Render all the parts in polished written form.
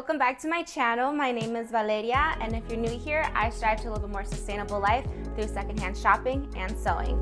Welcome back to my channel. My name is Valeria, and if you're new here, I strive to live a more sustainable life through secondhand shopping and sewing.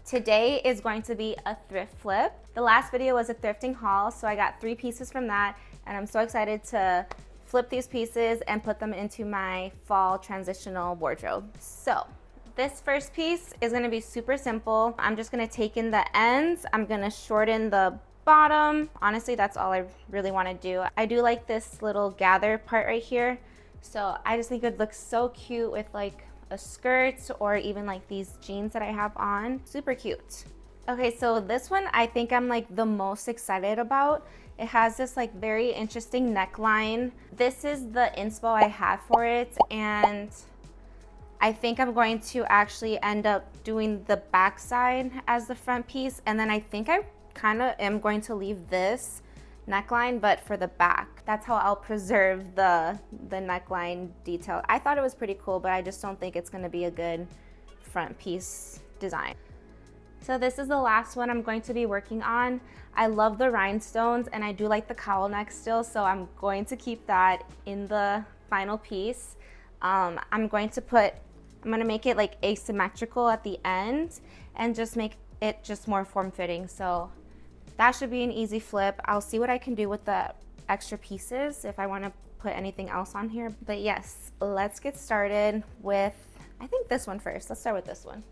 Today is going to be a thrift flip. The last video was a thrifting haul, so I got 3 pieces from that, and I'm so excited to flip these pieces and put them into my fall transitional wardrobe. So this first piece is gonna be super simple. I'm just gonna take in the ends. I'm gonna shorten the bottom. Honestly, that's all I really wanna do. I do like this little gather part right here. So I just think it looks so cute with like a skirt or even like these jeans that I have on. Super cute. Okay, so this one I think I'm like the most excited about. It has this like very interesting neckline. This is the inspo I have for it, and I think I'm going to actually end up doing the back side as the front piece, and then I think I kind of am going to leave this neckline but for the back. That's how I'll preserve the neckline detail. I thought it was pretty cool, but I just don't think it's going to be a good front piece design. So this is the last one I'm going to be working on. I love the rhinestones and I do like the cowl neck still, so I'm going to keep that in the final piece. I'm going to make it like asymmetrical at the end and just make it just more form-fitting. So that should be an easy flip. I'll see what I can do with the extra pieces if I want to put anything else on here. But yes, let's get started with, I think this one first. Let's start with this one.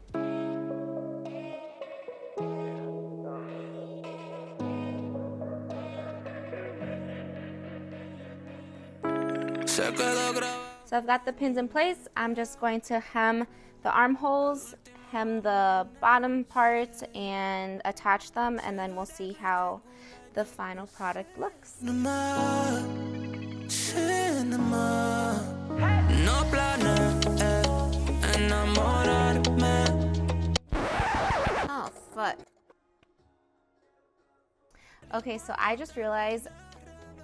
So I've got the pins in place. I'm just going to hem the armholes, hem the bottom part, and attach them, and then we'll see how the final product looks. Oh, fuck. Okay, so I just realized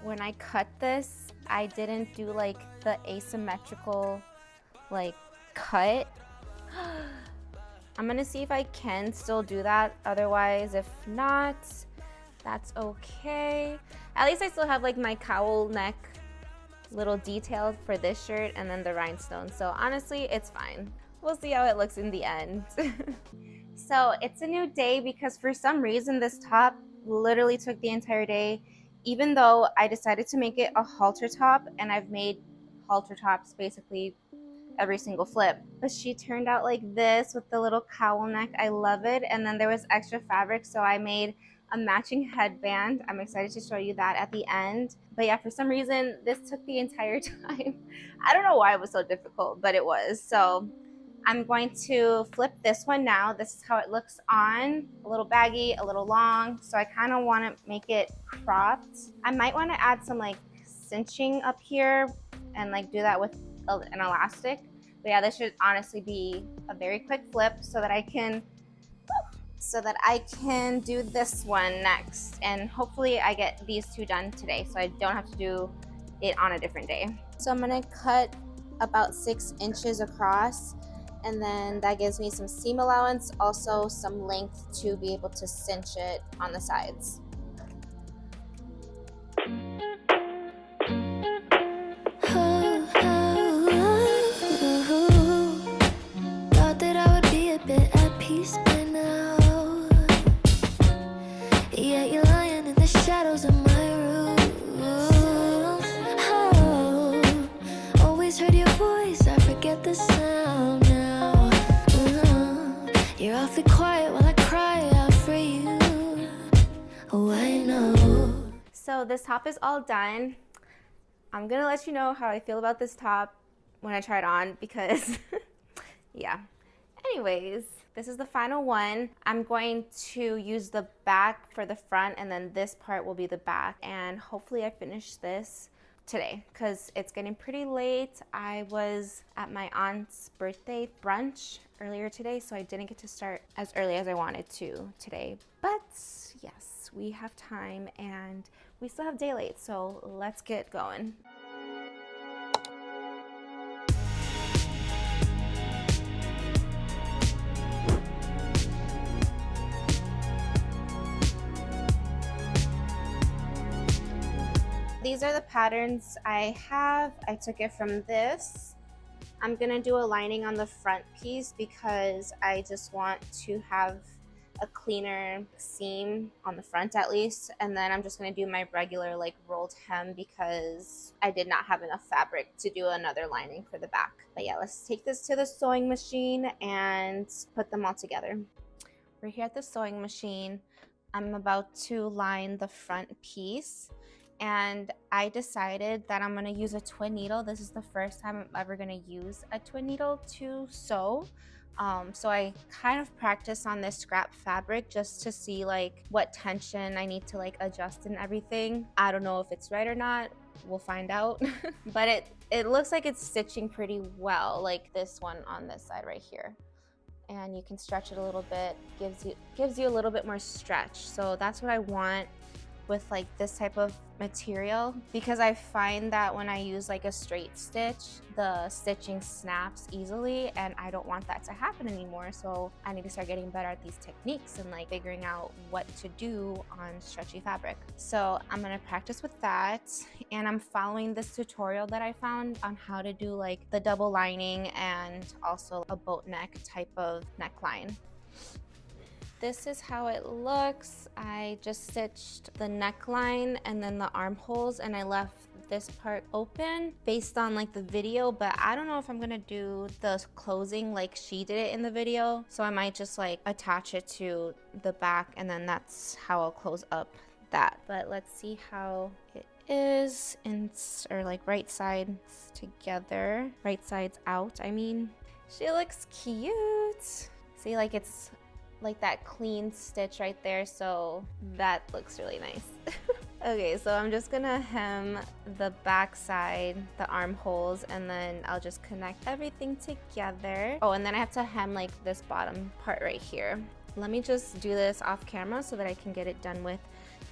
when I cut this, I didn't do like the asymmetrical like cut. I'm gonna see if I can still do that. Otherwise, if not, that's okay. At least I still have like my cowl neck little detail for this shirt and then the rhinestones. So honestly, it's fine. We'll see how it looks in the end. So it's a new day because for some reason this top literally took the entire day. Even though I decided to make it a halter top, and I've made halter tops basically every single flip, but she turned out like this with the little cowl neck. I love it. And then there was extra fabric, so I made a matching headband. I'm excited to show you that at the end. But yeah, for some reason this took the entire time. I don't know why it was so difficult, but it was. So I'm going to flip this one now. This is how it looks on. A little baggy, a little long. So I kind of want to make it cropped. I might want to add some like cinching up here and like do that with an elastic. But yeah, this should honestly be a very quick flip so that I can do this one next. And hopefully I get these 2 done today so I don't have to do it on a different day. So I'm going to cut about 6 inches across. And then that gives me some seam allowance, also some length to be able to cinch it on the sides. Thought that I would be a bit at peace by now. Yeah, you're lying in the shadows of my room. Oh, always heard your voice, I forget the sound. You're awfully quiet while I cry out for you. Oh, I know. So this top is all done. I'm gonna let you know how I feel about this top when I try it on because yeah. Anyways, this is the final one. I'm going to use the back for the front, and then this part will be the back, and hopefully I finish this today because it's getting pretty late. I was at my aunt's birthday brunch earlier today, so I didn't get to start as early as I wanted to today. But yes, we have time and we still have daylight, so let's get going. these are the patterns I have. I took it from this. I'm gonna do a lining on the front piece because I just want to have a cleaner seam on the front at least, and then I'm just gonna do my regular like rolled hem because I did not have enough fabric to do another lining for the back. But yeah, let's take this to the sewing machine and put them all together. We're here at the sewing machine. I'm about to line the front piece, and I decided that I'm gonna use a twin needle. This is the first time I'm ever gonna use a twin needle to sew. So I kind of practice on this scrap fabric just to see like what tension I need to like adjust and everything. I don't know if it's right or not. We'll find out. But it looks like it's stitching pretty well, like this one on this side right here. And you can stretch it a little bit, gives you a little bit more stretch. So that's what I want with like this type of material, because I find that when I use like a straight stitch, the stitching snaps easily, and I don't want that to happen anymore. So I need to start getting better at these techniques and like figuring out what to do on stretchy fabric. So I'm gonna practice with that, and I'm following this tutorial that I found on how to do like the double lining and also a boat neck type of neckline. This is how it looks. I just stitched the neckline and then the armholes, and I left this part open based on like the video, but I don't know if I'm gonna do the closing like she did it in the video. So I might just like attach it to the back, and then that's how I'll close up that. But let's see how it is or like right sides together, right sides out, I mean. She looks cute. See, like it's like that clean stitch right there, so that looks really nice. Okay, so I'm just gonna hem the back side, the armholes, and then I'll just connect everything together. Oh, and then I have to hem like this bottom part right here. Let me just do this off camera so that I can get it done with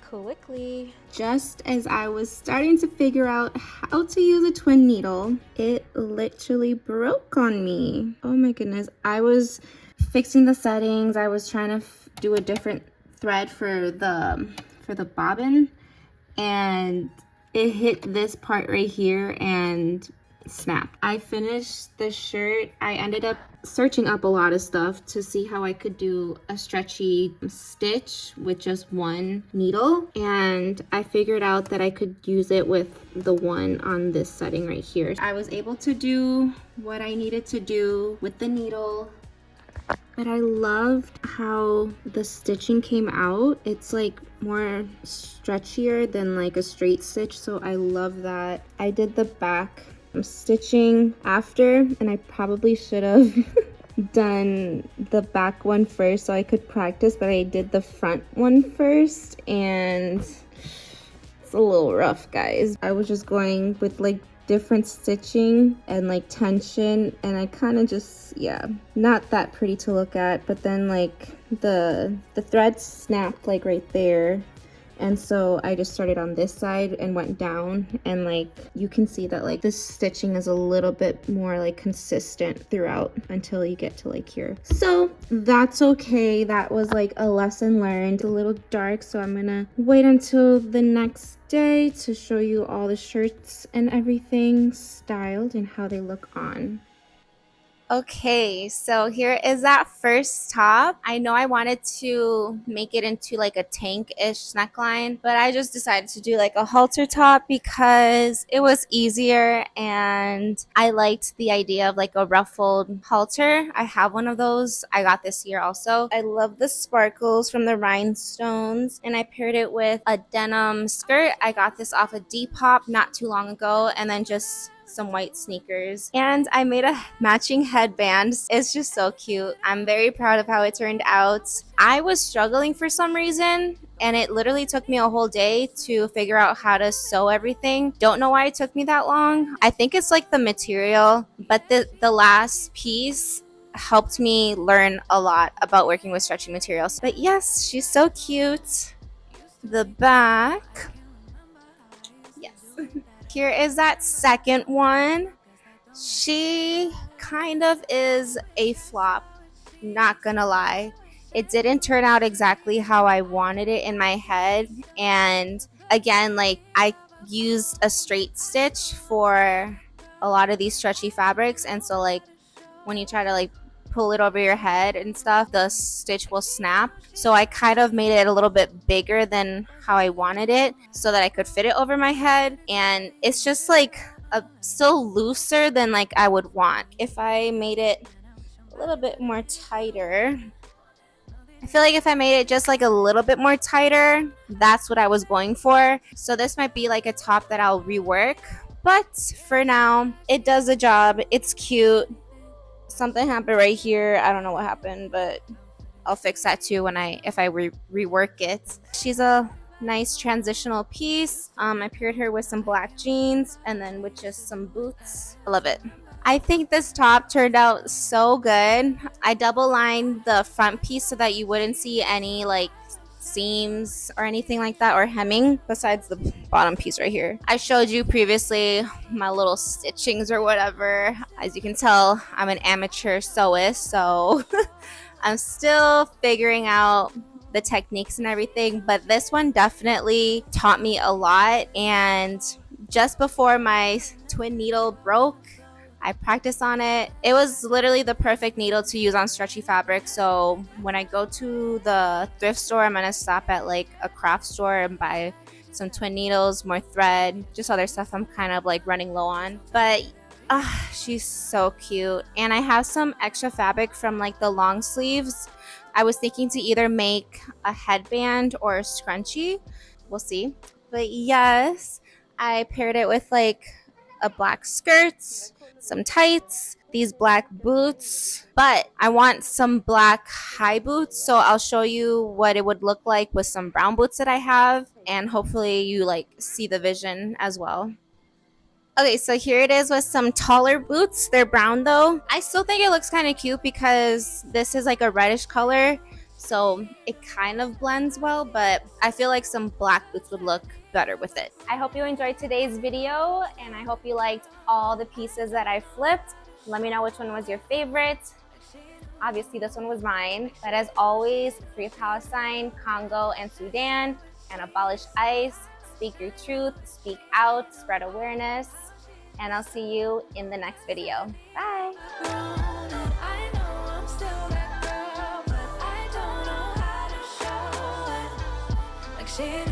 quickly. Just as I was starting to figure out how to use a twin needle, it literally broke on me. Oh my goodness. I was fixing the settings. I was trying to do a different thread for the bobbin, and it hit this part right here and snapped. I finished the shirt. I ended up searching up a lot of stuff to see how I could do a stretchy stitch with just one needle, and I figured out that I could use it with the one on this setting right here. I was able to do what I needed to do with the needle, but I loved how the stitching came out. It's like more stretchier than like a straight stitch, so I love that. I did the back stitching after, and I probably should have done the back one first so I could practice, but I did the front one first, and it's a little rough, guys. I was just going with like different stitching and like tension, and I kind of just, yeah, not that pretty to look at. But then like the thread snapped like right there, and so I just started on this side and went down, and like you can see that like this stitching is a little bit more like consistent throughout until you get to like here. So that's okay. That was like a lesson learned. A little dark, so I'm gonna wait until the next day to show you all the shirts and everything styled and how they look on. Okay, so here is that first top. I know I wanted to make it into like a tank-ish neckline, but I just decided to do like a halter top because it was easier, and I liked the idea of like a ruffled halter. I have one of those. I got this year also. I love the sparkles from the rhinestones, and I paired it with a denim skirt. I got this off of Depop not too long ago, and then just some white sneakers, and I made a matching headband. It's just so cute. I'm very proud of how it turned out. I was struggling for some reason, and it literally took me a whole day to figure out how to sew everything. Don't know why it took me that long. I think it's like the material, but the last piece helped me learn a lot about working with stretchy materials. But yes, she's so cute. The back, yes. Here is that second one. She kind of is a flop, not gonna lie. It didn't turn out exactly how I wanted it in my head, and again, like I used a straight stitch for a lot of these stretchy fabrics, and so like when you try to like pull it over your head and stuff, the stitch will snap. So I kind of made it a little bit bigger than how I wanted it so that I could fit it over my head, and it's just like still looser than like I would want. If I made it a little bit more tighter, I feel like if I made it just like a little bit more tighter, that's what I was going for. So this might be like a top that I'll rework, but for now it does the job. It's cute. Something happened right here. I don't know what happened, but I'll fix that too when if I rework it. She's a nice transitional piece. I paired her with some black jeans and then with just some boots. I love it. I think this top turned out so good. I double lined the front piece so that you wouldn't see any like seams or anything like that, or hemming, besides the bottom piece right here. I showed you previously my little stitchings or whatever. As you can tell, I'm an amateur sewist, so I'm still figuring out the techniques and everything, but this one definitely taught me a lot. And just before my twin needle broke, I practiced on it. It was literally the perfect needle to use on stretchy fabric. So when I go to the thrift store, I'm gonna stop at like a craft store and buy some twin needles, more thread, just other stuff I'm kind of like running low on. But she's so cute. And I have some extra fabric from like the long sleeves. I was thinking to either make a headband or a scrunchie. We'll see. But yes, I paired it with like a black skirt, some tights, these black boots, but I want some black high boots, so I'll show you what it would look like with some brown boots that I have, and hopefully you like see the vision as well. Okay, so here it is with some taller boots. They're brown though. I still think it looks kind of cute because this is like a reddish color, so it kind of blends well, but I feel like some black boots would look better with it. I hope you enjoyed today's video, and I hope you liked all the pieces that I flipped. Let me know which one was your favorite. Obviously, this one was mine. But as always, free Palestine, Congo, and Sudan, and abolish ICE. Speak your truth, speak out, spread awareness, and I'll see you in the next video. Bye. She